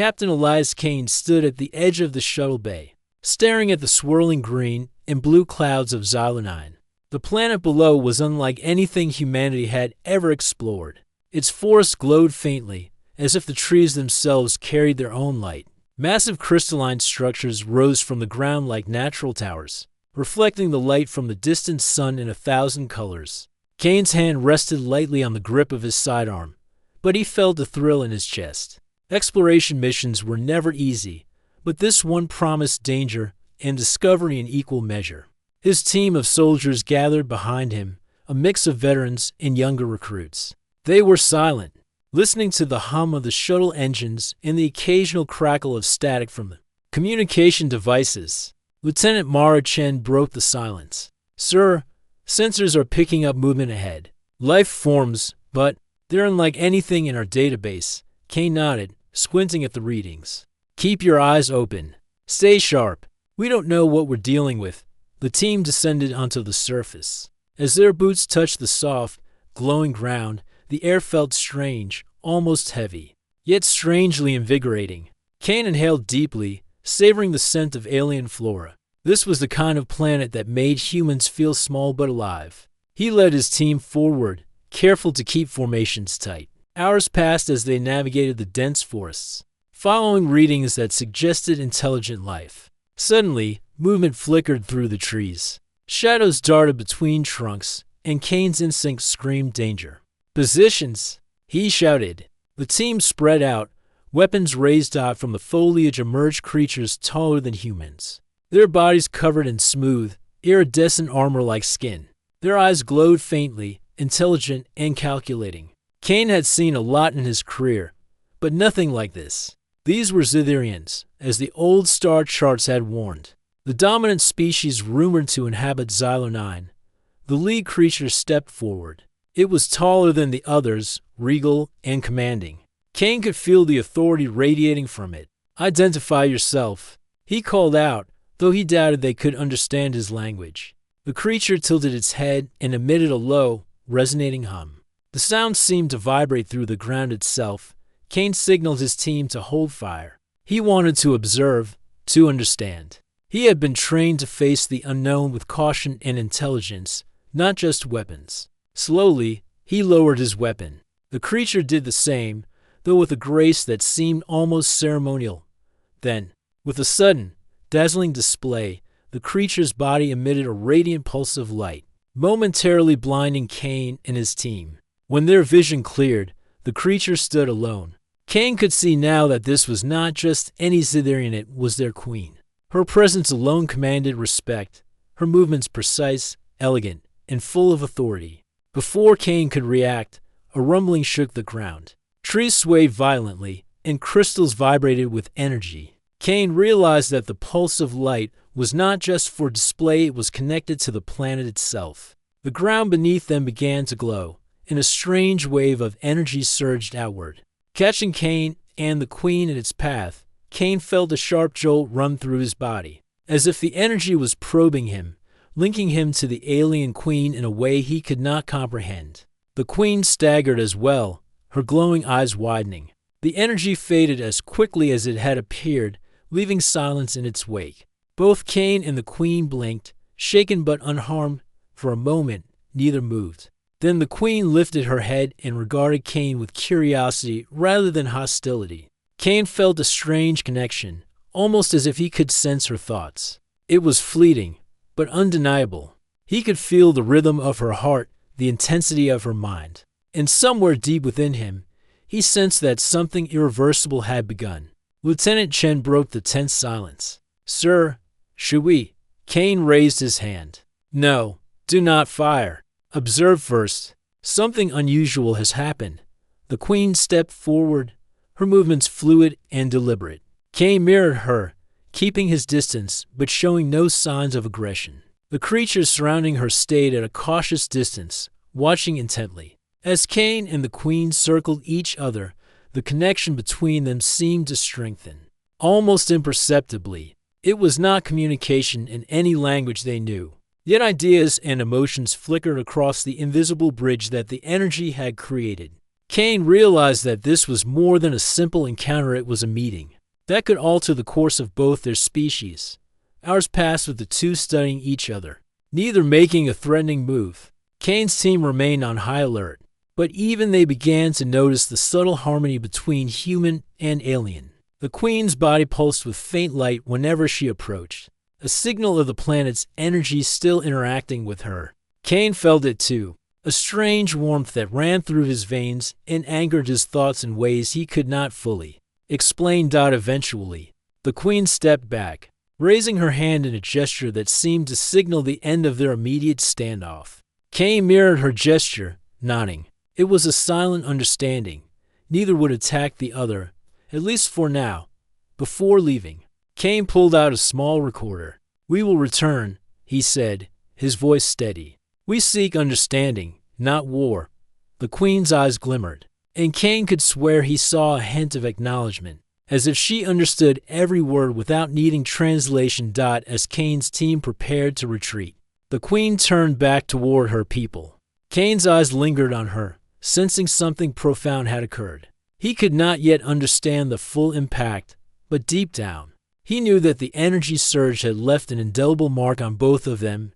Captain Elias Kane stood at the edge of the shuttle bay, staring at the swirling green and blue clouds of Xylo-9. The planet below was unlike anything humanity had ever explored. Its forests glowed faintly, as if the trees themselves carried their own light. Massive crystalline structures rose from the ground like natural towers, reflecting the light from the distant sun in 1,000 colors. Kane's hand rested lightly on the grip of his sidearm, but he felt a thrill in his chest. Exploration missions were never easy, but this one promised danger and discovery in equal measure. His team of soldiers gathered behind him, a mix of veterans and younger recruits. They were silent, listening to the hum of the shuttle engines and the occasional crackle of static from the communication devices. Lieutenant Mara Chen broke the silence. "Sir, sensors are picking up movement ahead. Life forms, but they're unlike anything in our database." Kane nodded, squinting at the readings. "Keep your eyes open. Stay sharp. We don't know what we're dealing with." The team descended onto the surface. As their boots touched the soft, glowing ground, the air felt strange, almost heavy, yet strangely invigorating. Kane inhaled deeply, savoring the scent of alien flora. This was the kind of planet that made humans feel small but alive. He led his team forward, careful to keep formations tight. Hours passed as they navigated the dense forests, following readings that suggested intelligent life. Suddenly, movement flickered through the trees. Shadows darted between trunks, and Kane's instinct screamed danger. "Positions!" he shouted. The team spread out. Weapons raised out from the foliage emerged creatures taller than humans, their bodies covered in smooth, iridescent armor-like skin. Their eyes glowed faintly, intelligent and calculating. Kane had seen a lot in his career, but nothing like this. These were Xitherians, as the old star charts had warned, the dominant species rumored to inhabit Xylo-9. The lead creature stepped forward. It was taller than the others, regal and commanding. Kane could feel the authority radiating from it. "Identify yourself," he called out, though he doubted they could understand his language. The creature tilted its head and emitted a low, resonating hum. The sound seemed to vibrate through the ground itself. Kane signaled his team to hold fire. He wanted to observe, to understand. He had been trained to face the unknown with caution and intelligence, not just weapons. Slowly, he lowered his weapon. The creature did the same, though with a grace that seemed almost ceremonial. Then, with a sudden, dazzling display, the creature's body emitted a radiant pulse of light, momentarily blinding Kane and his team. When their vision cleared, the creature stood alone. Kane could see now that this was not just any Xitherian, it was their queen. Her presence alone commanded respect, her movements precise, elegant, and full of authority. Before Kane could react, a rumbling shook the ground. Trees swayed violently, and crystals vibrated with energy. Kane realized that the pulse of light was not just for display, it was connected to the planet itself. The ground beneath them began to glow, and a strange wave of energy surged outward. Catching Kane and the queen in its path, Kane felt a sharp jolt run through his body, as if the energy was probing him, linking him to the alien queen in a way he could not comprehend. The queen staggered as well, her glowing eyes widening. The energy faded as quickly as it had appeared, leaving silence in its wake. Both Kane and the queen blinked, shaken but unharmed. For a moment, neither moved. Then the queen lifted her head and regarded Kane with curiosity rather than hostility. Kane felt a strange connection, almost as if he could sense her thoughts. It was fleeting, but undeniable. He could feel the rhythm of her heart, the intensity of her mind. And somewhere deep within him, he sensed that something irreversible had begun. Lieutenant Chen broke the tense silence. "Sir, should we?" Kane raised his hand. "No, do not fire. Observe first. Something unusual has happened." The queen stepped forward, her movements fluid and deliberate. Kane mirrored her, keeping his distance but showing no signs of aggression. The creatures surrounding her stayed at a cautious distance, watching intently. As Kane and the queen circled each other, the connection between them seemed to strengthen. Almost imperceptibly, it was not communication in any language they knew. Yet ideas and emotions flickered across the invisible bridge that the energy had created. Kane realized that this was more than a simple encounter, it was a meeting that could alter the course of both their species. Hours passed with the two studying each other, neither making a threatening move. Kane's team remained on high alert, but even they began to notice the subtle harmony between human and alien. The Queen's body pulsed with faint light whenever she approached, a signal of the planet's energy still interacting with her. Kane felt it too, a strange warmth that ran through his veins and angered his thoughts in ways he could not fully explain. Eventually, the Queen stepped back, raising her hand in a gesture that seemed to signal the end of their immediate standoff. Kane mirrored her gesture, nodding. It was a silent understanding. Neither would attack the other, at least for now. Before leaving, Kane pulled out a small recorder. "We will return," he said, his voice steady. "We seek understanding, not war." The Queen's eyes glimmered, and Kane could swear he saw a hint of acknowledgement, as if she understood every word without needing translation. As Kane's team prepared to retreat, the Queen turned back toward her people. Kane's eyes lingered on her, sensing something profound had occurred. He could not yet understand the full impact, but deep down, he knew that the energy surge had left an indelible mark on both of them.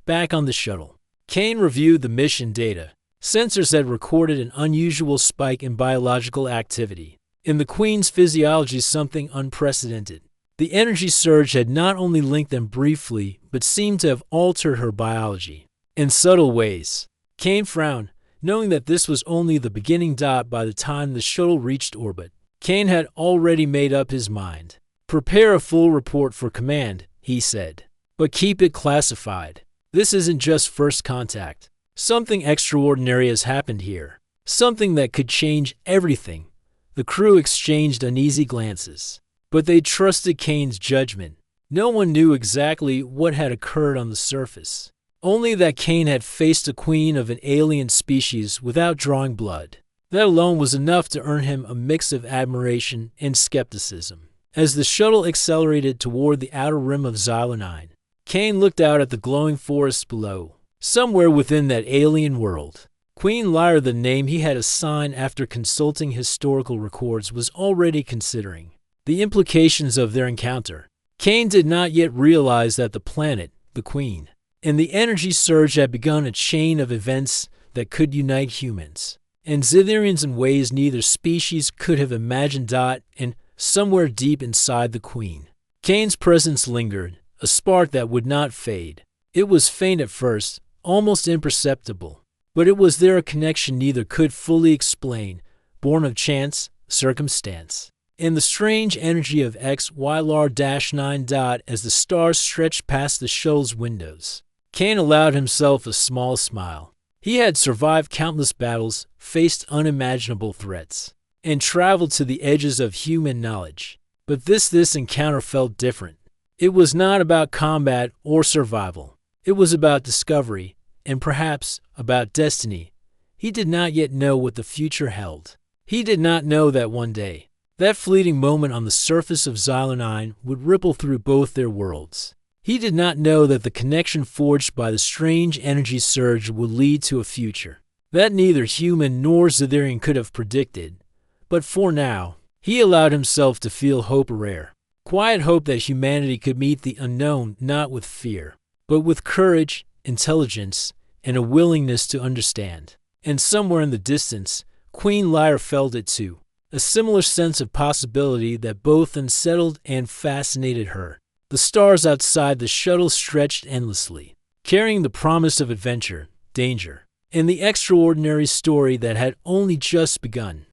Back on the shuttle, Kane reviewed the mission data. Sensors had recorded an unusual spike in biological activity. In the Queen's physiology, something unprecedented. The energy surge had not only linked them briefly, but seemed to have altered her biology in subtle ways. Kane frowned, knowing that this was only the beginning. By the time the shuttle reached orbit, Kane had already made up his mind. "Prepare a full report for command," he said, "but keep it classified. This isn't just first contact. Something extraordinary has happened here. Something that could change everything." The crew exchanged uneasy glances, but they trusted Kane's judgment. No one knew exactly what had occurred on the surface, only that Kane had faced a queen of an alien species without drawing blood. That alone was enough to earn him a mix of admiration and skepticism. As the shuttle accelerated toward the outer rim of Xylonia, Kane looked out at the glowing forest below. Somewhere within that alien world, Queen Lyra, the name he had assigned after consulting historical records, was already considering the implications of their encounter. Kane did not yet realize that the planet, the Queen, and the energy surge had begun a chain of events that could unite humans and Xytherians in ways neither species could have imagined. And somewhere deep inside the Queen, Kane's presence lingered, a spark that would not fade. It was faint at first, almost imperceptible, but it was there, a connection neither could fully explain, born of chance, circumstance, and the strange energy of HFY-9. As the stars stretched past the shuttle's windows, Kane allowed himself a small smile. He had survived countless battles, faced unimaginable threats, and traveled to the edges of human knowledge. But this encounter felt different. It was not about combat or survival. It was about discovery, and perhaps about destiny. He did not yet know what the future held. He did not know that one day, that fleeting moment on the surface of Xylonia would ripple through both their worlds. He did not know that the connection forged by the strange energy surge would lead to a future that neither human nor Xytherian could have predicted. But for now, he allowed himself to feel hope, a rare, quiet hope that humanity could meet the unknown not with fear, but with courage, intelligence, and a willingness to understand. And somewhere in the distance, Queen Lyra felt it too, a similar sense of possibility that both unsettled and fascinated her. The stars outside the shuttle stretched endlessly, carrying the promise of adventure, danger, and the extraordinary story that had only just begun.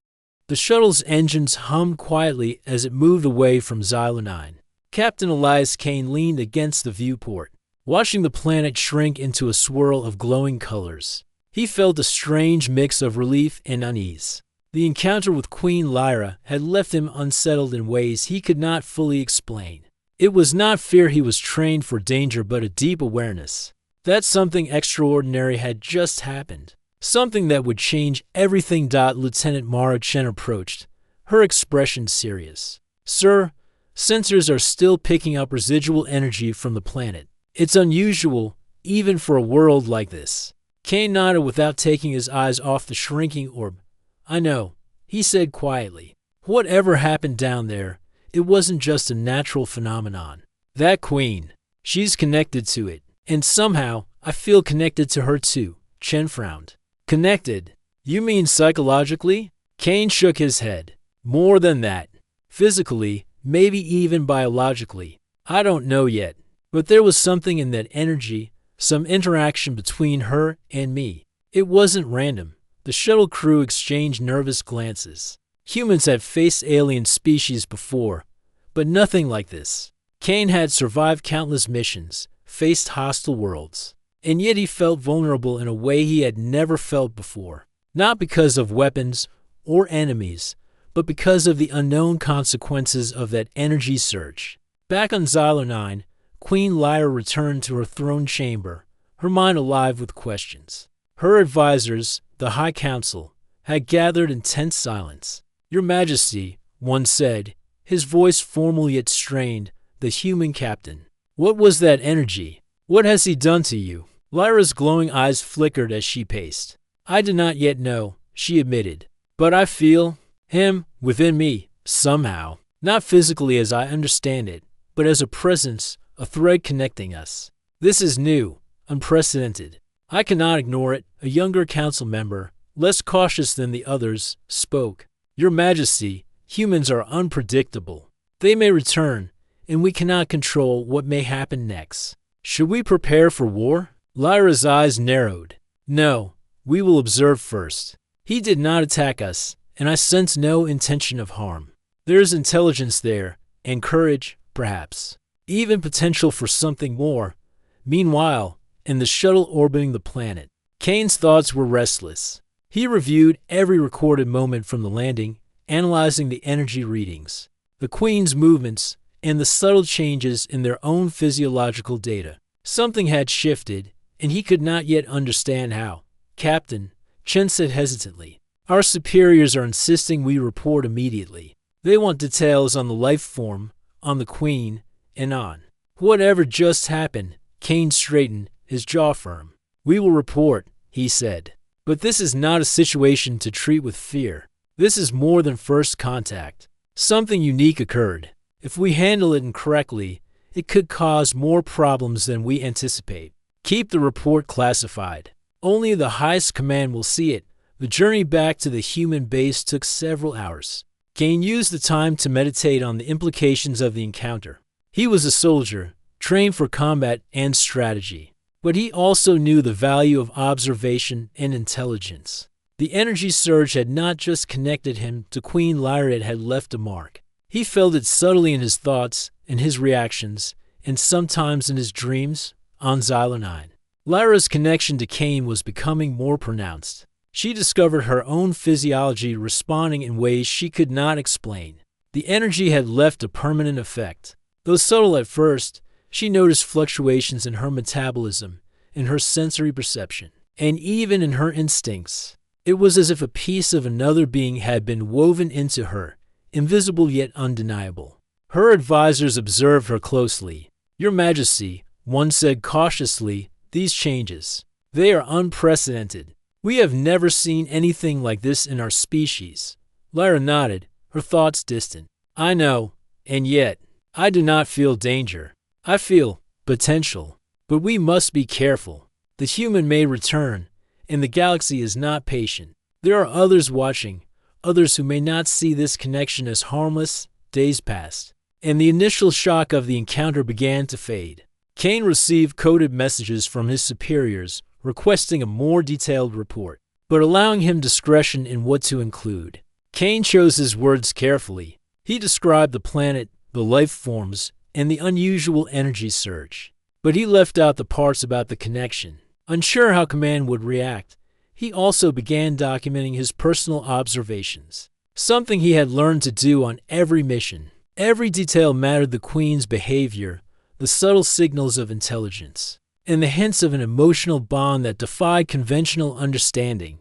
The shuttle's engines hummed quietly as it moved away from Xylonia. Captain Elias Kane leaned against the viewport, watching the planet shrink into a swirl of glowing colors. He felt a strange mix of relief and unease. The encounter with Queen Lyra had left him unsettled in ways he could not fully explain. It was not fear he was trained for danger, but a deep awareness that something extraordinary had just happened. Something that would change everything. Lieutenant Mara Chen approached, her expression serious. "Sir, sensors are still picking up residual energy from the planet. It's unusual, even for a world like this." Kane nodded without taking his eyes off the shrinking orb. I know, he said quietly. Whatever happened down there, it wasn't just a natural phenomenon. That queen, she's connected to it. And somehow, I feel connected to her too. Chen frowned. Connected? You mean psychologically? Kane shook his head. More than that. Physically, maybe even biologically. I don't know yet. But there was something in that energy, some interaction between her and me. It wasn't random. The shuttle crew exchanged nervous glances. Humans had faced alien species before, but nothing like this. Kane had survived countless missions, faced hostile worlds, and yet he felt vulnerable in a way he had never felt before. Not because of weapons or enemies, but because of the unknown consequences of that energy surge. Back on Xylo 9, Queen Lyra returned to her throne chamber, her mind alive with questions. Her advisors, the High Council, had gathered in tense silence. Your Majesty, one said, his voice formal yet strained, the human captain. What was that energy? What has he done to you? Lyra's glowing eyes flickered as she paced. I do not yet know, she admitted. But I feel him within me, somehow. Not physically as I understand it, but as a presence, a thread connecting us. This is new, unprecedented. I cannot ignore it. A younger council member, less cautious than the others, spoke. Your Majesty, humans are unpredictable. They may return, and we cannot control what may happen next. Should we prepare for war? Lyra's eyes narrowed. No, we will observe first. He did not attack us, and I sense no intention of harm. There is intelligence there, and courage, perhaps. Even potential for something more. Meanwhile, in the shuttle orbiting the planet, Kane's thoughts were restless. He reviewed every recorded moment from the landing, analyzing the energy readings, the Queen's movements, and the subtle changes in their own physiological data. Something had shifted, and he could not yet understand how. Captain, Chen said hesitantly, our superiors are insisting we report immediately. They want details on the life form, on the Queen, and on whatever just happened. Kane straightened, his jaw firm. We will report, he said. But this is not a situation to treat with fear. This is more than first contact. Something unique occurred. If we handle it incorrectly, it could cause more problems than we anticipate. Keep the report classified. Only the highest command will see it. The journey back to the human base took several hours. Kane used the time to meditate on the implications of the encounter. He was a soldier, trained for combat and strategy. But he also knew the value of observation and intelligence. The energy surge had not just connected him to Queen Lyra, it had left a mark. He felt it subtly in his thoughts, in his reactions, and sometimes in his dreams on Xylo 9. Lyra's connection to Kane was becoming more pronounced. She discovered her own physiology responding in ways she could not explain. The energy had left a permanent effect. Though subtle at first, she noticed fluctuations in her metabolism, in her sensory perception, and even in her instincts. It was as if a piece of another being had been woven into her, invisible yet undeniable. Her advisors observed her closely. Your Majesty, one said cautiously, these changes, they are unprecedented. We have never seen anything like this in our species. Lyra nodded, her thoughts distant. I know, and yet, I do not feel danger. I feel potential. But we must be careful. The human may return, and the galaxy is not patient. There are others watching, others who may not see this connection as harmless. Days passed, and the initial shock of the encounter began to fade. Kane received coded messages from his superiors requesting a more detailed report, but allowing him discretion in what to include. Kane chose his words carefully. He described the planet, the life forms, and the unusual energy surge. But he left out the parts about the connection. Unsure how Command would react, he also began documenting his personal observations, something he had learned to do on every mission. Every detail mattered: the Queen's behavior, the subtle signals of intelligence, and the hints of an emotional bond that defied conventional understanding.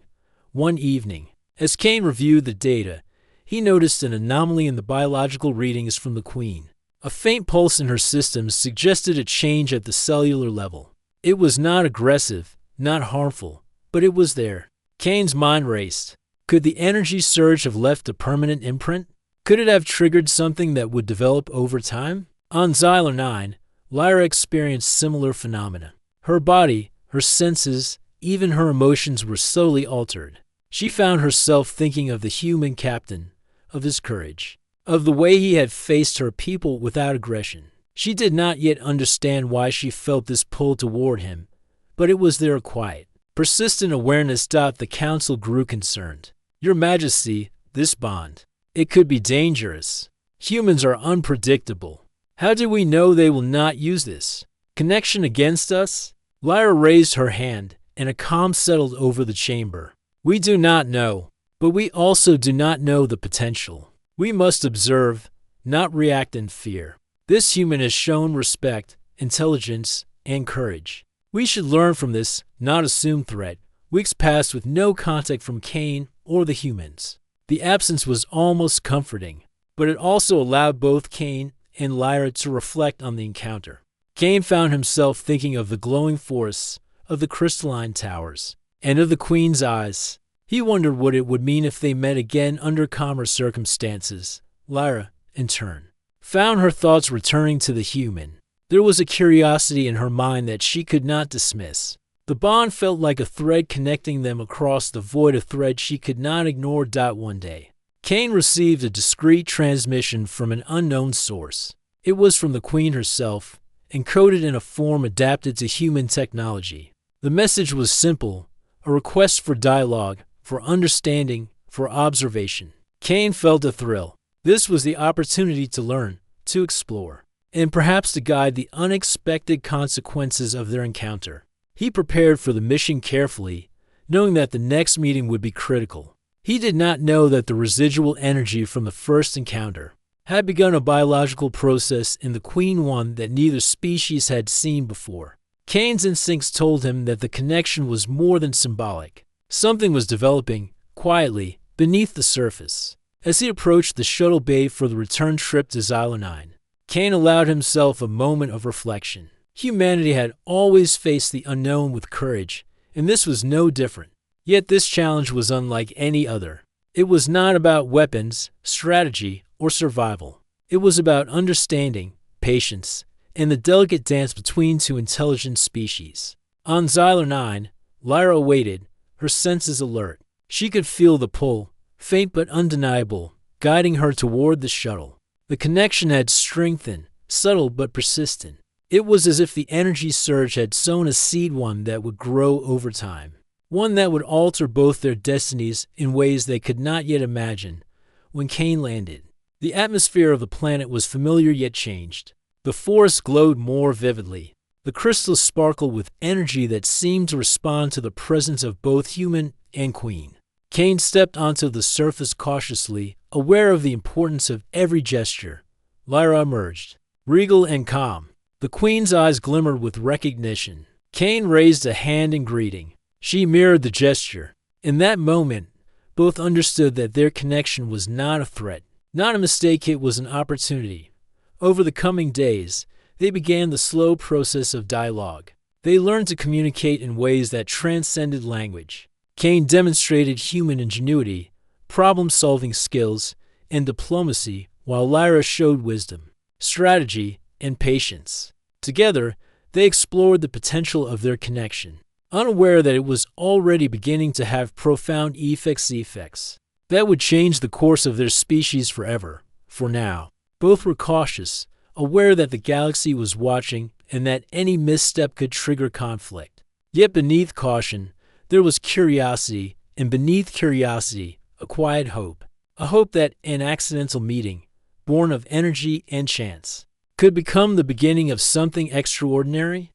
One evening, as Kane reviewed the data, he noticed an anomaly in the biological readings from the Queen. A faint pulse in her systems suggested a change at the cellular level. It was not aggressive, not harmful, but it was there. Kane's mind raced. Could the energy surge have left a permanent imprint? Could it have triggered something that would develop over time? On Xylar 9, Lyra experienced similar phenomena. Her body, her senses, even her emotions were slowly altered. She found herself thinking of the human captain, of his courage, of the way he had faced her people without aggression. She did not yet understand why she felt this pull toward him, but it was there, quiet, persistent awareness. The council grew concerned. Your Majesty, this bond, it could be dangerous. Humans are unpredictable. How do we know they will not use this connection against us? Lyra raised her hand, and a calm settled over the chamber. We do not know, but we also do not know the potential. We must observe, not react in fear. This human has shown respect, intelligence, and courage. We should learn from this, not assume threat. Weeks passed with no contact from Cain or the humans. The absence was almost comforting, but it also allowed both Cain and Lyra to reflect on the encounter. Cain found himself thinking of the glowing forests, of the crystalline towers, and of the Queen's eyes. He wondered what it would mean if they met again under calmer circumstances. Lyra, in turn, found her thoughts returning to the human. There was a curiosity in her mind that she could not dismiss. The bond felt like a thread connecting them across the void, a thread she could not ignore. One day, Cain received a discreet transmission from an unknown source. It was from the Queen herself, encoded in a form adapted to human technology. The message was simple, a request for dialogue, for understanding, for observation. Cain felt a thrill. This was the opportunity to learn, to explore, and perhaps to guide the unexpected consequences of their encounter. He prepared for the mission carefully, knowing that the next meeting would be critical. He did not know that the residual energy from the first encounter had begun a biological process in the Queen, one that neither species had seen before. Cain's instincts told him that the connection was more than symbolic. Something was developing, quietly, beneath the surface. As he approached the shuttle bay for the return trip to Xylar 9, Cain allowed himself a moment of reflection. Humanity had always faced the unknown with courage, and this was no different. Yet this challenge was unlike any other. It was not about weapons, strategy, or survival. It was about understanding, patience, and the delicate dance between two intelligent species. On Xylar 9, Lyra waited, her senses alert. She could feel the pull, faint but undeniable, guiding her toward the shuttle. The connection had strengthened, subtle but persistent. It was as if the energy surge had sown a seed, one that would grow over time, one that would alter both their destinies in ways they could not yet imagine. When Cain landed, the atmosphere of the planet was familiar yet changed. The forest glowed more vividly. The crystals sparkled with energy that seemed to respond to the presence of both human and Queen. Cain stepped onto the surface cautiously, aware of the importance of every gesture. Lyra emerged, regal and calm. The Queen's eyes glimmered with recognition. Cain raised a hand in greeting. She mirrored the gesture. In that moment, both understood that their connection was not a threat, not a mistake. It was an opportunity. Over the coming days, they began the slow process of dialogue. They learned to communicate in ways that transcended language. Cain demonstrated human ingenuity, problem-solving skills, and diplomacy, while Lyra showed wisdom, strategy, and patience. Together, they explored the potential of their connection, unaware that it was already beginning to have profound effects that would change the course of their species forever. For now, both were cautious, aware that the galaxy was watching and that any misstep could trigger conflict. Yet beneath caution, there was curiosity, and beneath curiosity, a quiet hope. A hope that an accidental meeting, born of energy and chance, could become the beginning of something extraordinary.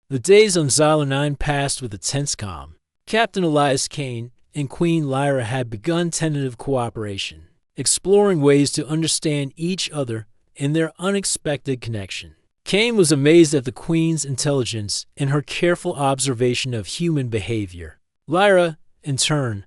The days on Xylar 9 passed with a tense calm. Captain Elias Cain and Queen Lyra had begun tentative cooperation, exploring ways to understand each other and their unexpected connection. Cain was amazed at the Queen's intelligence and her careful observation of human behavior. Lyra, in turn,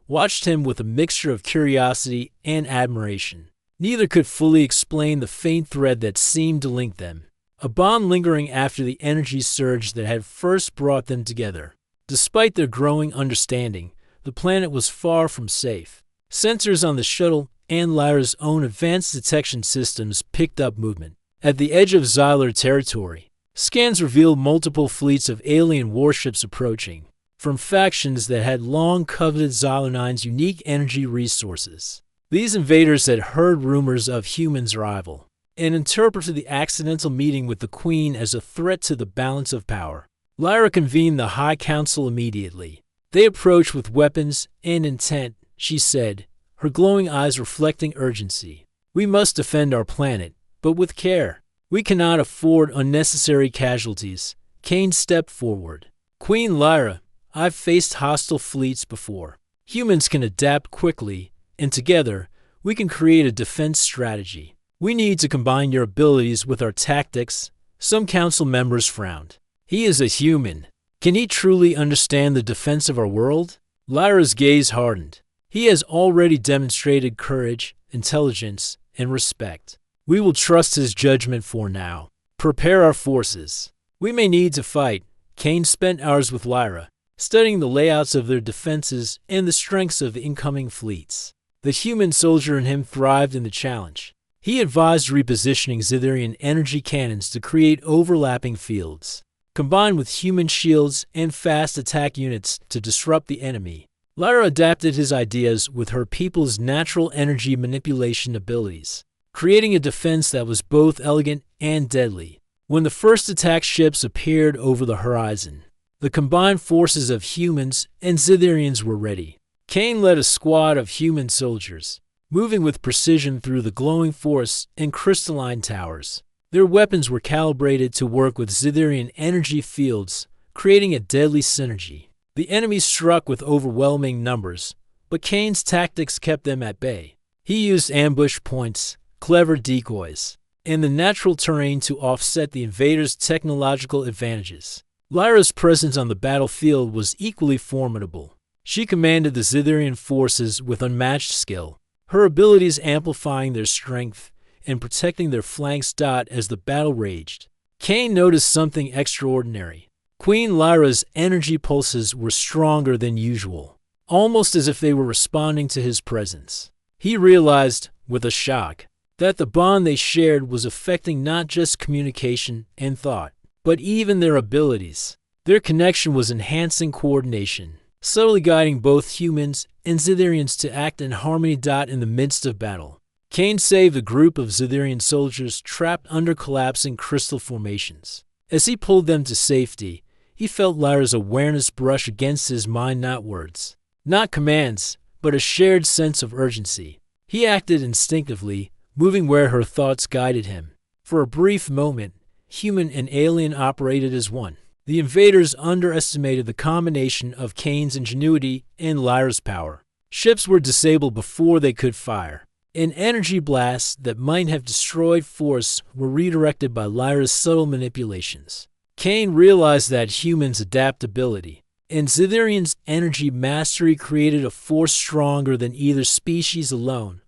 watched him with a mixture of curiosity and admiration. Neither could fully explain the faint thread that seemed to link them, a bond lingering after the energy surge that had first brought them together. Despite their growing understanding, the planet was far from safe. Sensors on the shuttle and Lyra's own advanced detection systems picked up movement. At the edge of Xylar territory, scans revealed multiple fleets of alien warships approaching, from factions that had long coveted Xylar-9's unique energy resources. These invaders had heard rumors of humans' arrival and interpreted the accidental meeting with the Queen as a threat to the balance of power. Lyra convened the High Council immediately. They approached with weapons and intent, she said, her glowing eyes reflecting urgency. We must defend our planet, but with care. We cannot afford unnecessary casualties. Kane stepped forward. Queen Lyra, I've faced hostile fleets before. Humans can adapt quickly, and together, we can create a defense strategy. We need to combine your abilities with our tactics. Some council members frowned. He is a human. Can he truly understand the defense of our world? Lyra's gaze hardened. He has already demonstrated courage, intelligence, and respect. We will trust his judgment for now. Prepare our forces. We may need to fight. Kane spent hours with Lyra, studying the layouts of their defenses and the strengths of the incoming fleets. The human soldier in him thrived in the challenge. He advised repositioning Xytharian energy cannons to create overlapping fields, combined with human shields and fast attack units to disrupt the enemy. Lyra adapted his ideas with her people's natural energy manipulation abilities, creating a defense that was both elegant and deadly. When the first attack ships appeared over the horizon, the combined forces of humans and Xytharians were ready. Kane led a squad of human soldiers, moving with precision through the glowing forests and crystalline towers. Their weapons were calibrated to work with Xytharian energy fields, creating a deadly synergy. The enemy struck with overwhelming numbers, but Kane's tactics kept them at bay. He used ambush points, clever decoys, and the natural terrain to offset the invaders' technological advantages. Lyra's presence on the battlefield was equally formidable. She commanded the Xytharian forces with unmatched skill, her abilities amplifying their strength and protecting their flanks as the battle raged. Kane noticed something extraordinary. Queen Lyra's energy pulses were stronger than usual, almost as if they were responding to his presence. He realized, with a shock, that the bond they shared was affecting not just communication and thought, but even their abilities. Their connection was enhancing coordination, subtly guiding both humans and Xytharians to act in harmony. In the midst of battle, Kane saved a group of Xytharian soldiers trapped under collapsing crystal formations. As he pulled them to safety, he felt Lyra's awareness brush against his mind, not words, not commands, but a shared sense of urgency. He acted instinctively, moving where her thoughts guided him. For a brief moment, human and alien operated as one. The invaders underestimated the combination of Kane's ingenuity and Lyra's power. Ships were disabled before they could fire, and energy blasts that might have destroyed forests were redirected by Lyra's subtle manipulations. Kane realized that humans' adaptability and Xytharian's energy mastery created a force stronger than either species alone.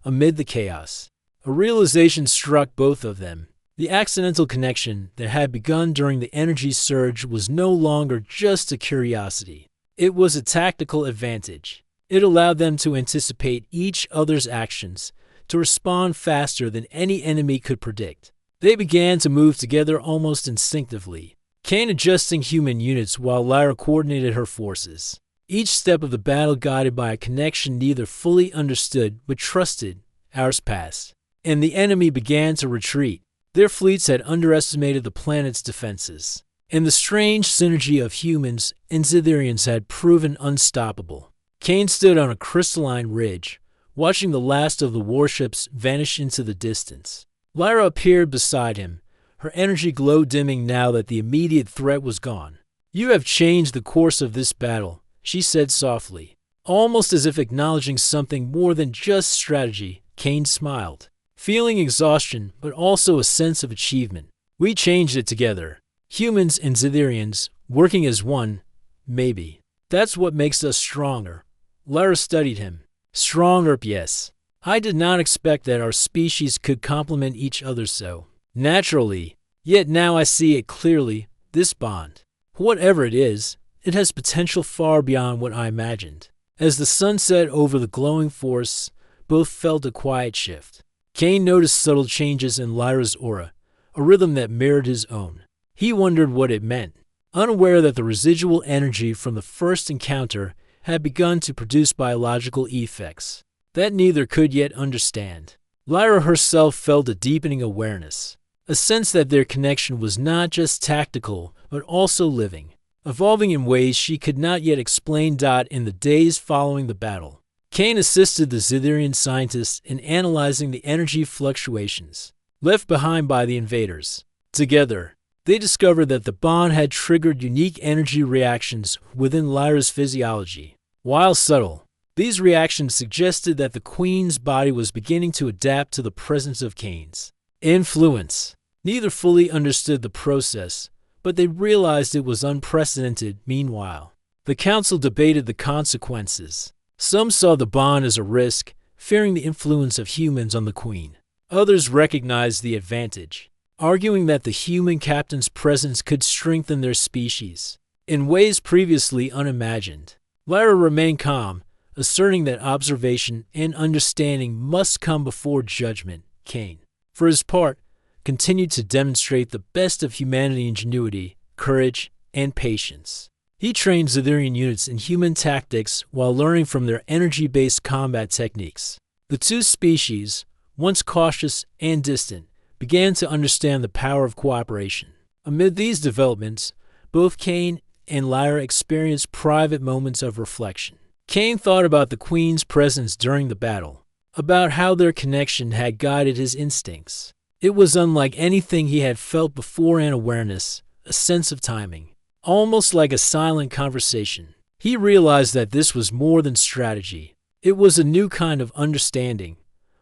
Amid the chaos, a realization struck both of them. The accidental connection that had begun during the energy surge was no longer just a curiosity. It was a tactical advantage. It allowed them to anticipate each other's actions, to respond faster than any enemy could predict. They began to move together almost instinctively, Kane adjusting human units while Lyra coordinated her forces. Each step of the battle guided by a connection neither fully understood but trusted. Hours passed, and the enemy began to retreat. Their fleets had underestimated the planet's defenses, and the strange synergy of humans and Xytharians had proven unstoppable. Kane stood on a crystalline ridge, watching the last of the warships vanish into the distance. Lyra appeared beside him, her energy glow dimming now that the immediate threat was gone. "You have changed the course of this battle," she said softly. Almost as if acknowledging something more than just strategy, Kane smiled, feeling exhaustion but also a sense of achievement. "We changed it together. Humans and Xytharians, working as one, maybe. That's what makes us stronger." Lyra studied him. "Stronger, yes. I did not expect that our species could complement each other so naturally. Yet now I see it clearly, this bond. Whatever it is, it has potential far beyond what I imagined." As the sun set over the glowing forest, both felt a quiet shift. Kane noticed subtle changes in Lyra's aura, a rhythm that mirrored his own. He wondered what it meant, unaware that the residual energy from the first encounter had begun to produce biological effects that neither could yet understand. Lyra herself felt a deepening awareness, a sense that their connection was not just tactical, but also living, evolving in ways she could not yet explain. In the days following the battle, Kane assisted the Zithirian scientists in analyzing the energy fluctuations left behind by the invaders. Together, they discovered that the bond had triggered unique energy reactions within Lyra's physiology. While subtle, these reactions suggested that the Queen's body was beginning to adapt to the presence of Kane's influence. Neither fully understood the process, but they realized it was unprecedented. Meanwhile, the council debated the consequences. Some saw the bond as a risk, fearing the influence of humans on the Queen. Others recognized the advantage, arguing that the human captain's presence could strengthen their species in ways previously unimagined. Lyra remained calm, asserting that observation and understanding must come before judgment. Kane, for his part, continued to demonstrate the best of humanity: ingenuity, courage, and patience. He trained Zithirian units in human tactics while learning from their energy-based combat techniques. The two species, once cautious and distant, began to understand the power of cooperation. Amid these developments, both Kane and Lyra experienced private moments of reflection. Kane thought about the Queen's presence during the battle, about how their connection had guided his instincts. It was unlike anything he had felt before, an awareness, a sense of timing, almost like a silent conversation. He realized that this was more than strategy. It was a new kind of understanding,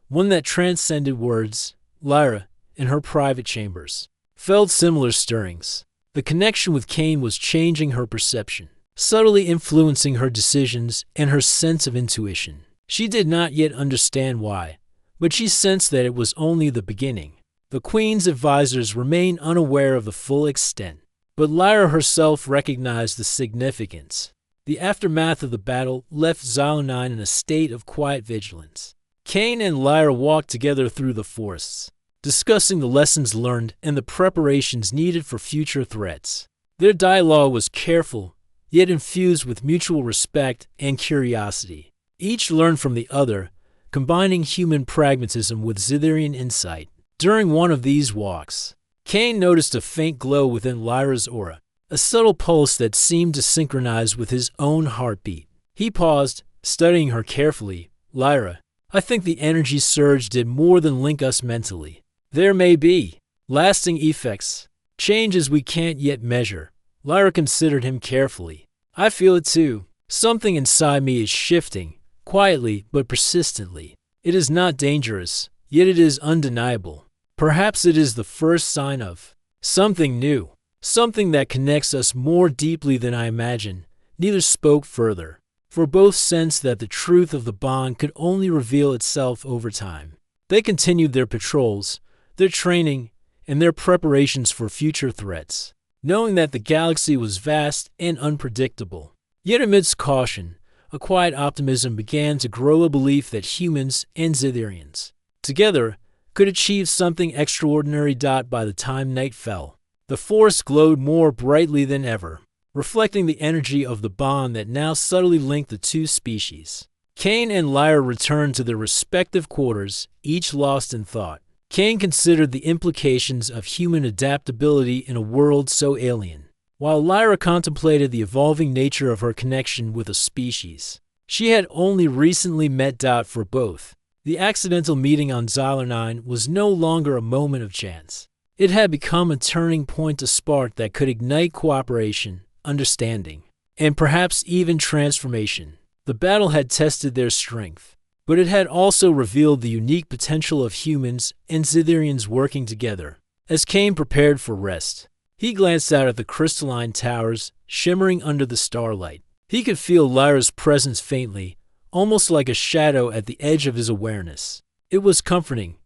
one that transcended words. Lyra, in her private chambers, felt similar stirrings. The connection with Kane was changing her perception, subtly influencing her decisions and her sense of intuition. She did not yet understand why, but she sensed that it was only the beginning. The Queen's advisors remained unaware of the full extent, but Lyra herself recognized the significance. The aftermath of the battle left Xylo9 in a state of quiet vigilance. Kane and Lyra walked together through the forests, discussing the lessons learned and the preparations needed for future threats. Their dialogue was careful, yet infused with mutual respect and curiosity. Each learned from the other, combining human pragmatism with Zithirian insight. During one of these walks, Kane noticed a faint glow within Lyra's aura, a subtle pulse that seemed to synchronize with his own heartbeat. He paused, studying her carefully. "Lyra, I think the energy surge did more than link us mentally. There may be lasting effects, changes we can't yet measure." Lyra considered him carefully. "I feel it too. Something inside me is shifting, quietly but persistently. It is not dangerous, yet it is undeniable. Perhaps it is the first sign of something new, something that connects us more deeply than I imagine." Neither spoke further, for both sensed that the truth of the bond could only reveal itself over time. They continued their patrols, their training, and their preparations for future threats, knowing that the galaxy was vast and unpredictable. Yet amidst caution, a quiet optimism began to grow, a belief that humans and Zithirians, together, could achieve something extraordinary. By the time night fell, the forest glowed more brightly than ever, reflecting the energy of the bond that now subtly linked the two species. Kane and Lyra returned to their respective quarters, each lost in thought. Kane considered the implications of human adaptability in a world so alien, while Lyra contemplated the evolving nature of her connection with a species she had only recently met. For both, the accidental meeting on Xylo9 was no longer a moment of chance. It had become a turning point, a spark that could ignite cooperation, understanding, and perhaps even transformation. The battle had tested their strength, but it had also revealed the unique potential of humans and Zithirians working together. As Kane prepared for rest, he glanced out at the crystalline towers shimmering under the starlight. He could feel Lyra's presence faintly, almost like a shadow at the edge of his awareness. It was comforting,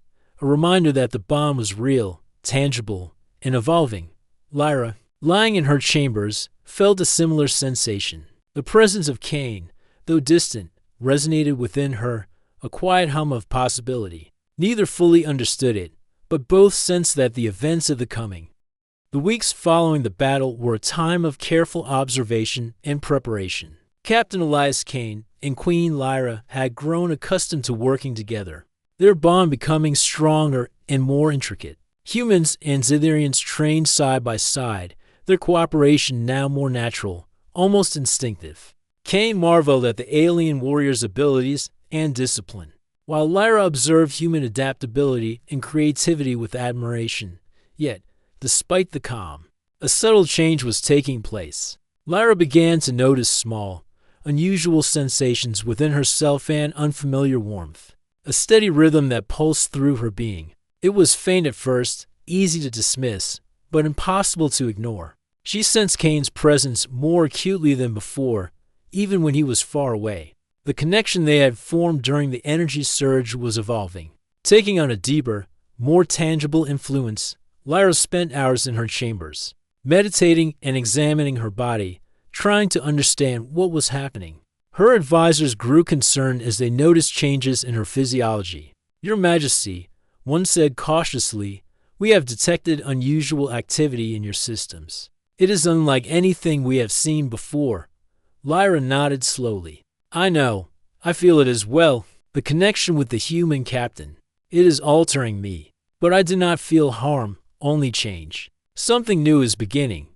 a reminder that the bond was real, tangible, and evolving. Lyra, lying in her chambers, felt a similar sensation. The presence of Kane, though distant, resonated within her, a quiet hum of possibility. Neither fully understood it, but both sensed that the events of the weeks following the battle were a time of careful observation and preparation. Captain Elias Kane and Queen Lyra had grown accustomed to working together, their bond becoming stronger and more intricate. Humans and Xitherians trained side by side, their cooperation now more natural, almost instinctive. Kane marveled at the alien warrior's abilities and discipline, while Lyra observed human adaptability and creativity with admiration. Yet, despite the calm, a subtle change was taking place. Lyra began to notice small, unusual sensations within herself and unfamiliar warmth, a steady rhythm that pulsed through her being. It was faint at first, easy to dismiss, but impossible to ignore. She sensed Kane's presence more acutely than before, even when he was far away. The connection they had formed during the energy surge was evolving, taking on a deeper, more tangible influence. Lyra spent hours in her chambers, meditating and examining her body, trying to understand what was happening. Her advisors grew concerned as they noticed changes in her physiology. "Your Majesty," one said cautiously, "we have detected unusual activity in your systems. It is unlike anything we have seen before." Lyra nodded slowly. "I know. I feel it as well. The connection with the human captain. It is altering me. But I do not feel harm, only change. Something new is beginning."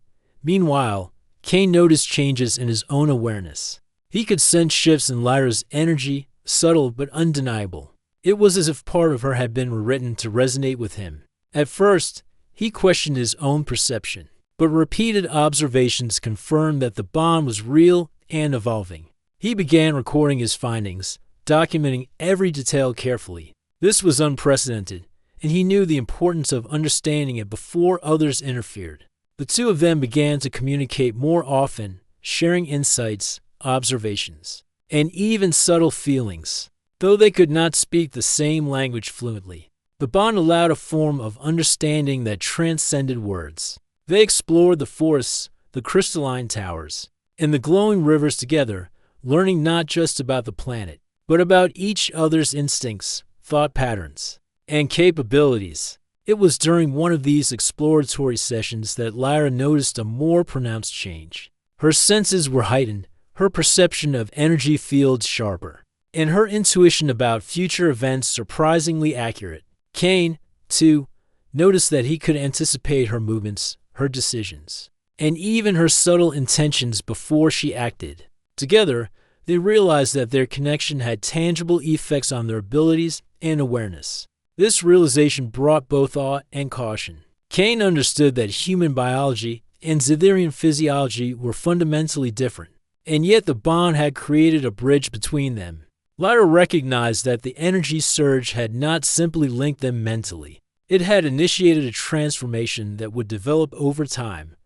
Meanwhile, Kane noticed changes in his own awareness. He could sense shifts in Lyra's energy, subtle but undeniable. It was as if part of her had been rewritten to resonate with him. At first, he questioned his own perception, but repeated observations confirmed that the bond was real and evolving. He began recording his findings, documenting every detail carefully. This was unprecedented, and he knew the importance of understanding it before others interfered. The two of them began to communicate more often, sharing insights, observations, and even subtle feelings. Though they could not speak the same language fluently, the bond allowed a form of understanding that transcended words. They explored the forests, the crystalline towers, and the glowing rivers together, learning not just about the planet, but about each other's instincts, thought patterns, and capabilities. It was during one of these exploratory sessions that Lyra noticed a more pronounced change. Her senses were heightened, her perception of energy fields sharper, and her intuition about future events surprisingly accurate. Kane, too, noticed that he could anticipate her movements, her decisions, and even her subtle intentions before she acted. Together, they realized that their connection had tangible effects on their abilities and awareness. This realization brought both awe and caution. Kane understood that human biology and Xitherian physiology were fundamentally different, and yet the bond had created a bridge between them. Lyra recognized that the energy surge had not simply linked them mentally. It had initiated a transformation that would develop over time.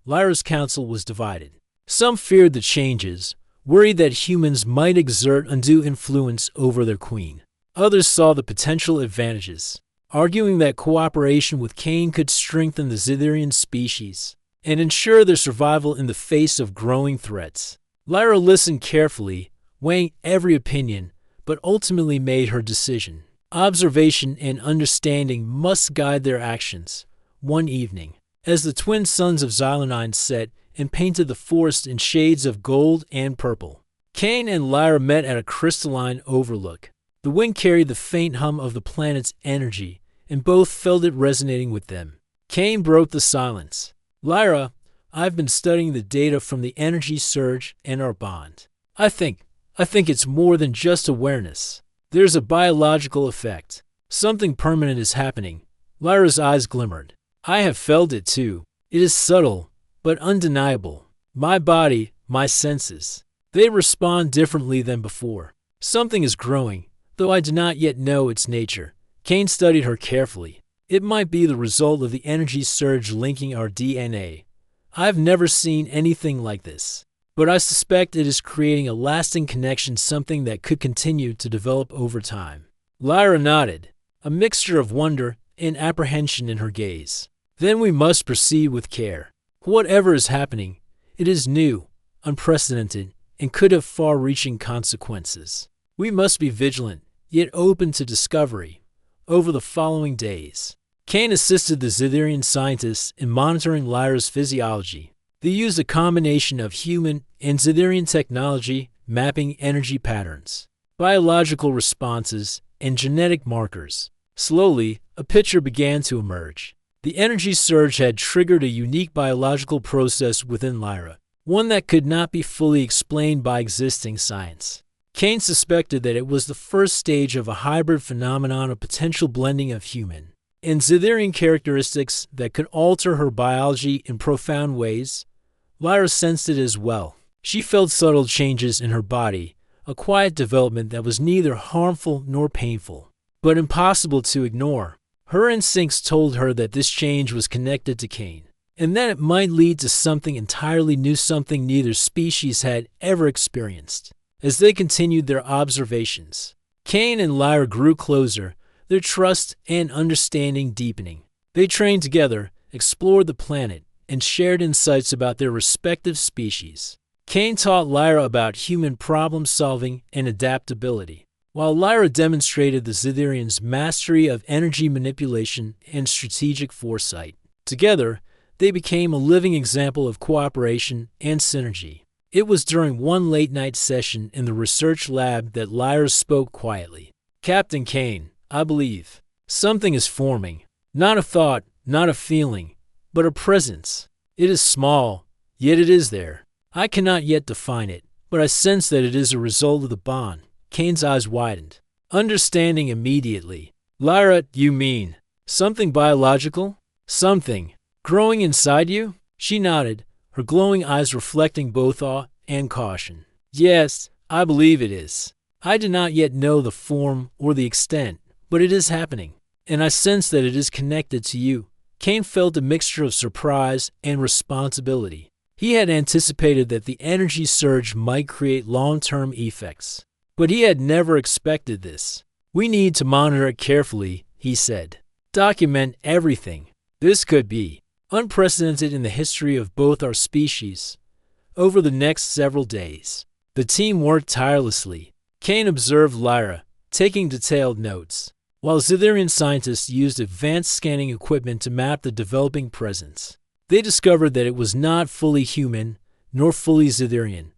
Lyra's council was divided. Some feared the changes, worried that humans might exert undue influence over their queen. Others saw the potential advantages, arguing that cooperation with Kane could strengthen the Xitherian species and ensure their survival in the face of growing threats. Lyra listened carefully, weighing every opinion, but ultimately made her decision. Observation and understanding must guide their actions. One evening, as the twin suns of Xylanine set and painted the forest in shades of gold and purple, Kane and Lyra met at a crystalline overlook. The wind carried the faint hum of the planet's energy, and both felt it resonating with them. Kane broke the silence. "Lyra, I've been studying the data from the energy surge and our bond. I think it's more than just awareness. There's a biological effect. Something permanent is happening." Lyra's eyes glimmered. "I have felt it too. It is subtle, but undeniable. My body, my senses, they respond differently than before. Something is growing, though I do not yet know its nature." Kane studied her carefully. "It might be the result of the energy surge linking our DNA. I've never seen anything like this, but I suspect it is creating a lasting connection, something that could continue to develop over time." Lyra nodded, a mixture of wonder and apprehension in her gaze. "Then we must proceed with care. Whatever is happening, it is new, unprecedented, and could have far-reaching consequences. We must be vigilant, yet open to discovery. Over the following days, Kane assisted the Zithirian scientists in monitoring Lyra's physiology. They used a combination of human and Zithirian technology, mapping energy patterns, biological responses, and genetic markers. Slowly, a picture began to emerge. The energy surge had triggered a unique biological process within Lyra, one that could not be fully explained by existing science. Kane suspected that it was the first stage of a hybrid phenomenon of potential blending of human and Zithirian characteristics that could alter her biology in profound ways. Lyra sensed it as well. She felt subtle changes in her body, a quiet development that was neither harmful nor painful, but impossible to ignore. Her instincts told her that this change was connected to Kane, and that it might lead to something entirely new, something neither species had ever experienced. As they continued their observations, Kane and Lyra grew closer, their trust and understanding deepening. They trained together, explored the planet, and shared insights about their respective species. Kane taught Lyra about human problem-solving and adaptability, while Lyra demonstrated the Zithirians' mastery of energy manipulation and strategic foresight. Together, they became a living example of cooperation and synergy. It was during one late-night session in the research lab that Lyra spoke quietly. "Captain Kane, I believe something is forming. Not a thought, not a feeling, but a presence. It is small, yet it is there. I cannot yet define it, but I sense that it is a result of the bond." Kane's eyes widened, understanding immediately. "Lyra, you mean something biological? Something growing inside you?" She nodded, her glowing eyes reflecting both awe and caution. "Yes, I believe it is. I do not yet know the form or the extent, but it is happening, and I sense that it is connected to you." Kane felt a mixture of surprise and responsibility. He had anticipated that the energy surge might create long-term effects, but he had never expected this. "We need to monitor it carefully," he said. "Document everything. This could be unprecedented in the history of both our species." Over the next several days, the team worked tirelessly. Kane observed Lyra, taking detailed notes, while Zithirian scientists used advanced scanning equipment to map the developing presence. They discovered that it was not fully human nor fully Zithirian,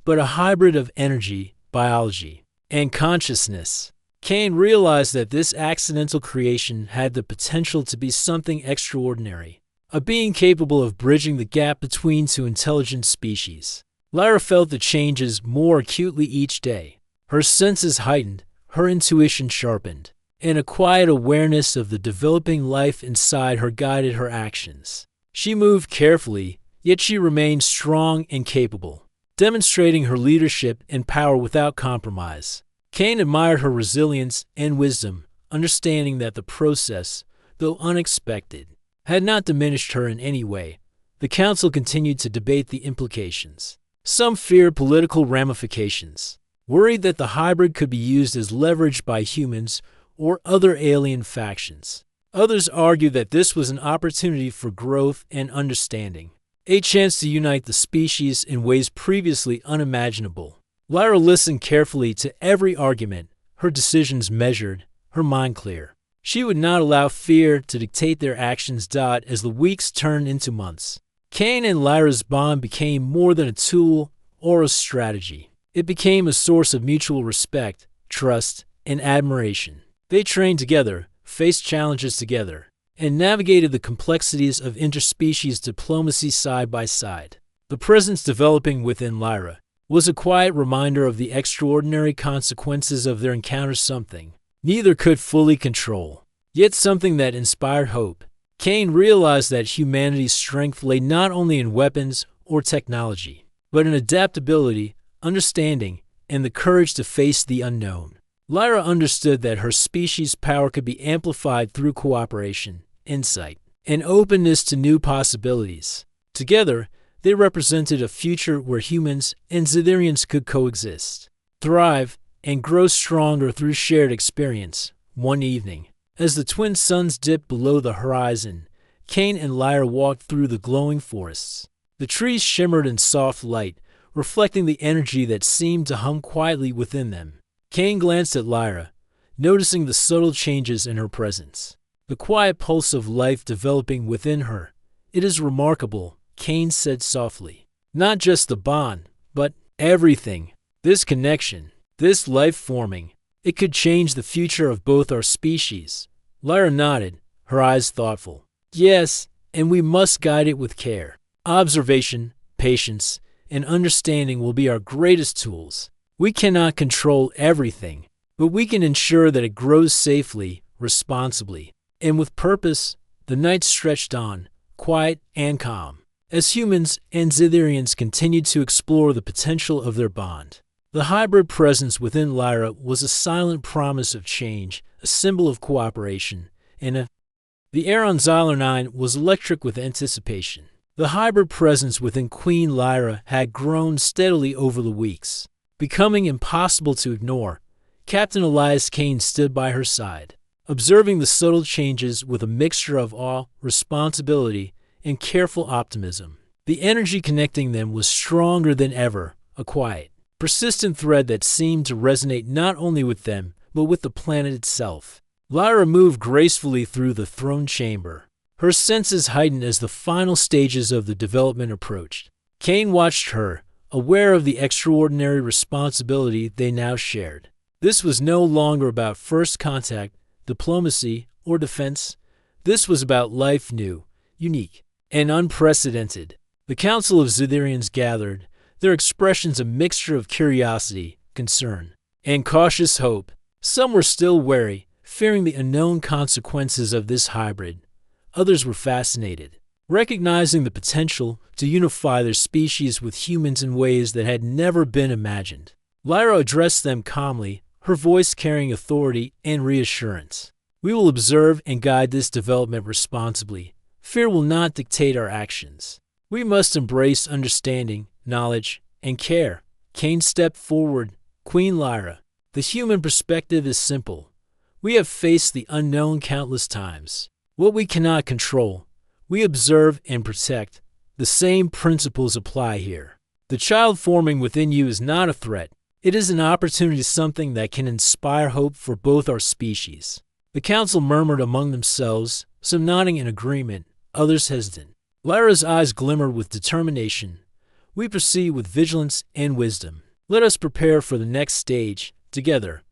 but a hybrid of energy, biology, and consciousness. Kane realized that this accidental creation had the potential to be something extraordinary, a being capable of bridging the gap between two intelligent species. Lyra felt the changes more acutely each day. Her senses heightened, her intuition sharpened, and a quiet awareness of the developing life inside her guided her actions. She moved carefully, yet she remained strong and capable, demonstrating her leadership and power without compromise. Kane admired her resilience and wisdom, understanding that the process, though unexpected, had not diminished her in any way. The council continued to debate the implications. Some feared political ramifications, worried that the hybrid could be used as leverage by humans or other alien factions. Others argued that this was an opportunity for growth and understanding, a chance to unite the species in ways previously unimaginable. Lyra listened carefully to every argument, her decisions measured, her mind clear. She would not allow fear to dictate their actions. As the weeks turned into months, Kane and Lyra's bond became more than a tool or a strategy. It became a source of mutual respect, trust, and admiration. They trained together, faced challenges together, and navigated the complexities of interspecies diplomacy side by side. The presence developing within Lyra was a quiet reminder of the extraordinary consequences of their encounter, something neither could fully control, yet something that inspired hope. Kane realized that humanity's strength lay not only in weapons or technology, but in adaptability, understanding, and the courage to face the unknown. Lyra understood that her species' power could be amplified through cooperation, insight, and openness to new possibilities. Together, they represented a future where humans and Zithirians could coexist, thrive, and grow stronger through shared experience. One evening, as the twin suns dipped below the horizon, Kane and Lyra walked through the glowing forests. The trees shimmered in soft light, reflecting the energy that seemed to hum quietly within them. Cain glanced at Lyra, noticing the subtle changes in her presence, the quiet pulse of life developing within her. "It is remarkable," Cain said softly. "Not just the bond, but everything. This connection, this life forming. It could change the future of both our species." Lyra nodded, her eyes thoughtful. "Yes, and we must guide it with care. Observation, patience, and understanding will be our greatest tools. We cannot control everything, but we can ensure that it grows safely, responsibly, and with purpose." The night stretched on, quiet and calm, as humans and Xitherians continued to explore the potential of their bond. The hybrid presence within Lyra was a silent promise of change, a symbol of cooperation, and the air on Xylar 9 was electric with anticipation. The hybrid presence within Queen Lyra had grown steadily over the weeks, becoming impossible to ignore. Captain Elias Cain stood by her side, observing the subtle changes with a mixture of awe, responsibility, and careful optimism. The energy connecting them was stronger than ever, a quiet, persistent thread that seemed to resonate not only with them, but with the planet itself. Lyra moved gracefully through the throne chamber, her senses heightened as the final stages of the development approached. Cain watched her, aware of the extraordinary responsibility they now shared. This was no longer about first contact, diplomacy, or defense. This was about life new, unique, and unprecedented. The Council of Xitherians gathered, their expressions a mixture of curiosity, concern, and cautious hope. Some were still wary, fearing the unknown consequences of this hybrid. Others were fascinated, recognizing the potential to unify their species with humans in ways that had never been imagined. Lyra addressed them calmly, her voice carrying authority and reassurance. "We will observe and guide this development responsibly. Fear will not dictate our actions. We must embrace understanding, knowledge, and care." Cain stepped forward. "Queen Lyra, the human perspective is simple. We have faced the unknown countless times. What we cannot control, we observe and protect. The same principles apply here. The child forming within you is not a threat. It is an opportunity, something that can inspire hope for both our species." The council murmured among themselves, some nodding in agreement, others hesitant. Lyra's eyes glimmered with determination. "We proceed with vigilance and wisdom. Let us prepare for the next stage, together."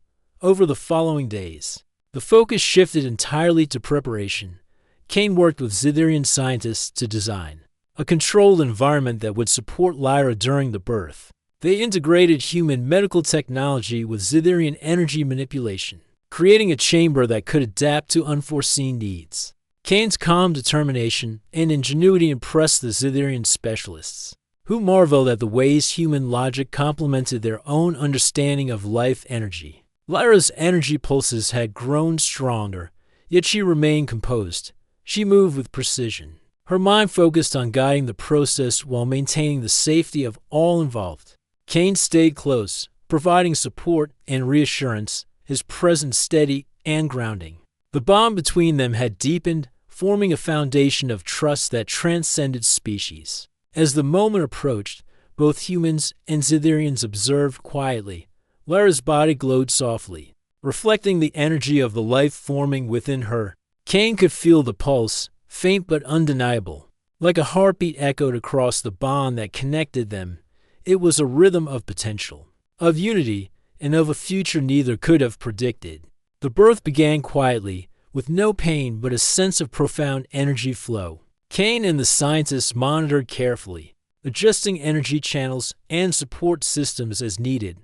Over the following days, the focus shifted entirely to preparation. Cain worked with Xitherian scientists to design a controlled environment that would support Lyra during the birth. They integrated human medical technology with Xitherian energy manipulation, creating a chamber that could adapt to unforeseen needs. Cain's calm determination and ingenuity impressed the Xitherian specialists, who marveled at the ways human logic complemented their own understanding of life energy. Lyra's energy pulses had grown stronger, yet she remained composed. She moved with precision, her mind focused on guiding the process while maintaining the safety of all involved. Cain stayed close, providing support and reassurance, his presence steady and grounding. The bond between them had deepened, forming a foundation of trust that transcended species. As the moment approached, both humans and Xitherians observed quietly. Lyra's body glowed softly, reflecting the energy of the life forming within her. Cain could feel the pulse, faint but undeniable, like a heartbeat echoed across the bond that connected them. It was a rhythm of potential, of unity, and of a future neither could have predicted. The birth began quietly, with no pain but a sense of profound energy flow. Cain and the scientists monitored carefully, adjusting energy channels and support systems as needed.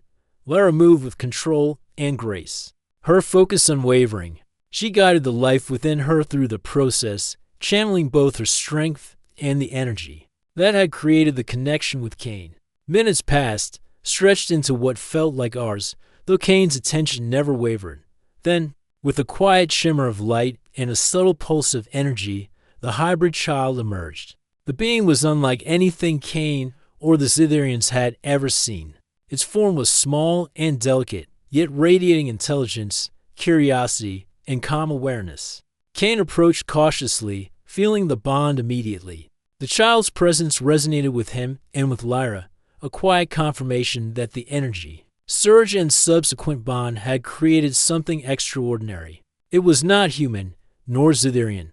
Lyra moved with control and grace, her focus unwavering. She guided the life within her through the process, channeling both her strength and the energy that had created the connection with Cain. Minutes passed, stretched into what felt like hours, though Cain's attention never wavered. Then, with a quiet shimmer of light and a subtle pulse of energy, the hybrid child emerged. The being was unlike anything Cain or the Xitherians had ever seen. Its form was small and delicate, yet radiating intelligence, curiosity, and calm awareness. Cain approached cautiously, feeling the bond immediately. The child's presence resonated with him and with Lyra, a quiet confirmation that the energy, surge, and subsequent bond had created something extraordinary. It was not human, nor Xytherian,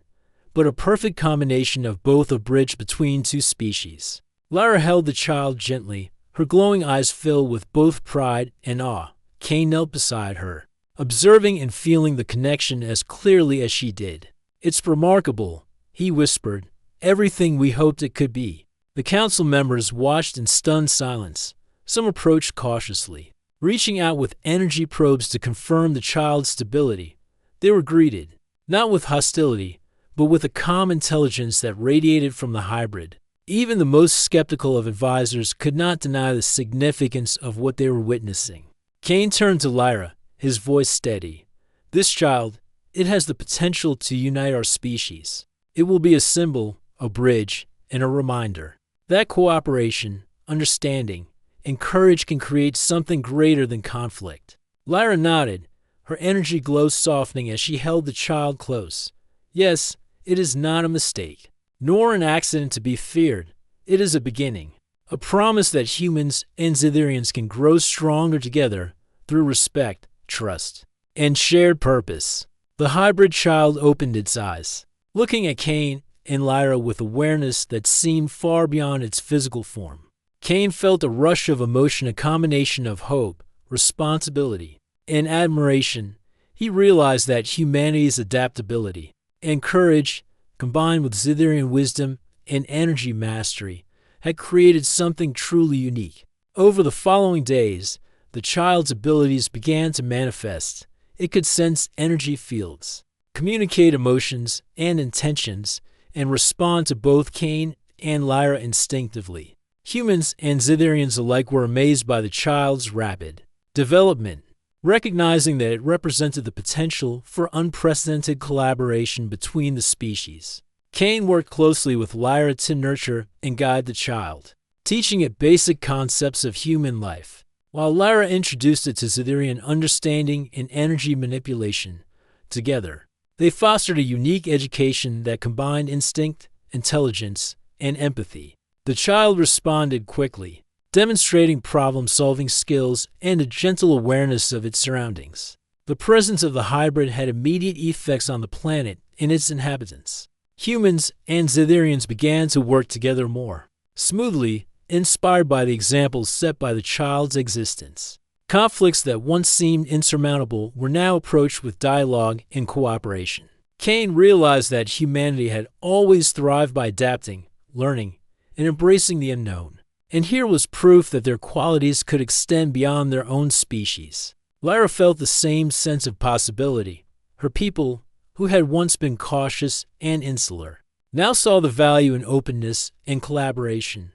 but a perfect combination of both, a bridge between two species. Lyra held the child gently, her glowing eyes filled with both pride and awe. Cain knelt beside her, observing and feeling the connection as clearly as she did. "It's remarkable," he whispered, "everything we hoped it could be." The council members watched in stunned silence. Some approached cautiously, reaching out with energy probes to confirm the child's stability. They were greeted, not with hostility, but with a calm intelligence that radiated from the hybrid. Even the most skeptical of advisors could not deny the significance of what they were witnessing. Cain turned to Lyra, his voice steady. "This child, it has the potential to unite our species. It will be a symbol, a bridge, and a reminder that cooperation, understanding, and courage can create something greater than conflict." Lyra nodded, her energy glow softening as she held the child close. "Yes, it is not a mistake, nor an accident to be feared. It is a beginning, a promise that humans and Xytherians can grow stronger together through respect, trust, and shared purpose." The hybrid child opened its eyes, looking at Cain and Lyra with awareness that seemed far beyond its physical form. Cain felt a rush of emotion, a combination of hope, responsibility, and admiration. He realized that humanity's adaptability and courage, combined with Xytherian wisdom and energy mastery, had created something truly unique. Over the following days, the child's abilities began to manifest. It could sense energy fields, communicate emotions and intentions, and respond to both Cain and Lyra instinctively. Humans and Xytherians alike were amazed by the child's rapid development, recognizing that it represented the potential for unprecedented collaboration between the species. Cain worked closely with Lyra to nurture and guide the child, teaching it basic concepts of human life, while Lyra introduced it to Xytherian understanding and energy manipulation. Together, they fostered a unique education that combined instinct, intelligence, and empathy. The child responded quickly, demonstrating problem-solving skills and a gentle awareness of its surroundings. The presence of the hybrid had immediate effects on the planet and its inhabitants. Humans and Xytherians began to work together more smoothly, inspired by the examples set by the child's existence. Conflicts that once seemed insurmountable were now approached with dialogue and cooperation. Cain realized that humanity had always thrived by adapting, learning, and embracing the unknown. And here was proof that their qualities could extend beyond their own species. Lyra felt the same sense of possibility. Her people, who had once been cautious and insular, now saw the value in openness and collaboration.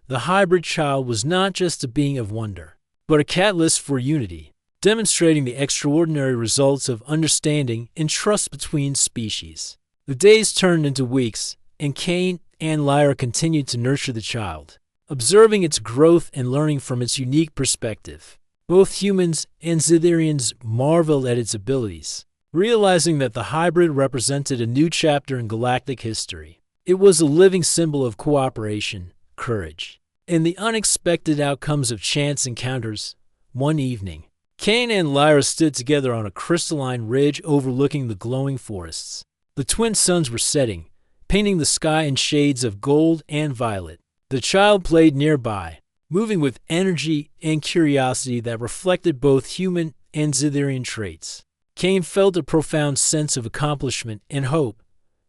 The hybrid child was not just a being of wonder, but a catalyst for unity, demonstrating the extraordinary results of understanding and trust between species. The days turned into weeks, and Cain and Lyra continued to nurture the child, observing its growth and learning from its unique perspective. Both humans and Xytherians marveled at its abilities, realizing that the hybrid represented a new chapter in galactic history. It was a living symbol of cooperation, courage, and the unexpected outcomes of chance encounters. One evening, Cain and Lyra stood together on a crystalline ridge overlooking the glowing forests. The twin suns were setting, painting the sky in shades of gold and violet. The child played nearby, moving with energy and curiosity that reflected both human and Xytherian traits. Cain felt a profound sense of accomplishment and hope.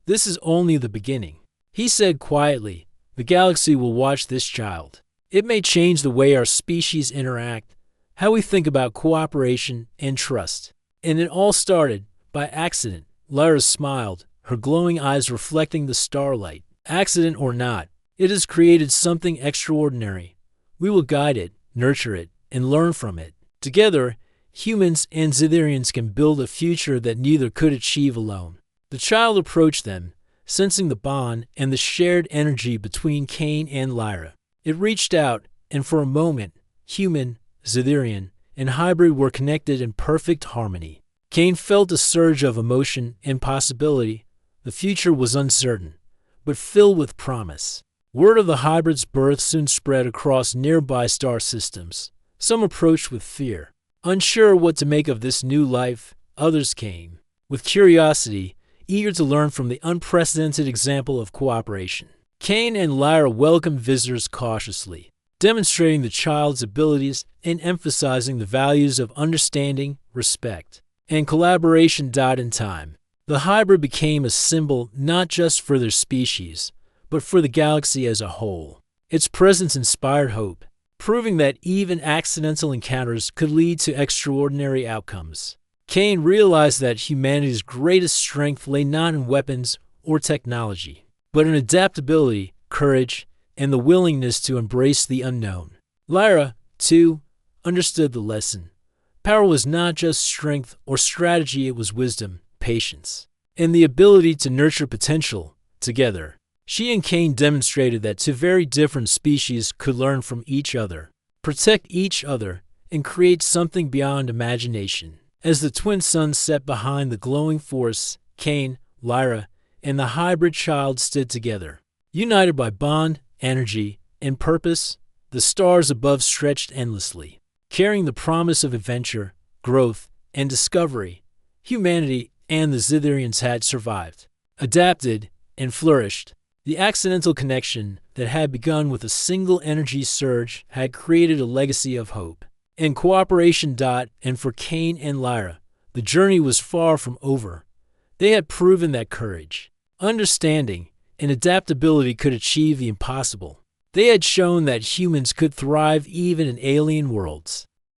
"This is only the beginning," he said quietly. "The galaxy will watch this child. It may change the way our species interact, how we think about cooperation and trust." And it all started by accident. Lyra smiled, her glowing eyes reflecting the starlight. "Accident or not, it has created something extraordinary. We will guide it, nurture it, and learn from it. Together, humans and Xytherians can build a future that neither could achieve alone." The child approached them, sensing the bond and the shared energy between Cain and Lyra. It reached out, and for a moment, human, Xytherian, and hybrid were connected in perfect harmony. Cain felt a surge of emotion and possibility. The future was uncertain, but filled with promise. Word of the hybrid's birth soon spread across nearby star systems. Some approached with fear. Unsure what to make of this new life, others came with curiosity, eager to learn from the unprecedented example of cooperation. Cain and Lyra welcomed visitors cautiously, demonstrating the child's abilities and emphasizing the values of understanding, respect, and collaboration. In time, the hybrid became a symbol not just for their species, but for the galaxy as a whole. Its presence inspired hope, proving that even accidental encounters could lead to extraordinary outcomes. Cain realized that humanity's greatest strength lay not in weapons or technology, but in adaptability, courage, and the willingness to embrace the unknown. Lyra, too, understood the lesson. Power was not just strength or strategy, it was wisdom, patience, and the ability to nurture potential together. She and Cain demonstrated that two very different species could learn from each other, protect each other, and create something beyond imagination. As the twin suns set behind the glowing force, Cain, Lyra, and the hybrid child stood together. United by bond, energy, and purpose, the stars above stretched endlessly, carrying the promise of adventure, growth, and discovery. Humanity and the Zitharians had survived, adapted, and flourished. The accidental connection that had begun with a single energy surge had created a legacy of hope and cooperation. And for Cain and Lyra, the journey was far from over. They had proven that courage, understanding, and adaptability could achieve the impossible. They had shown that humans could thrive even in alien worlds.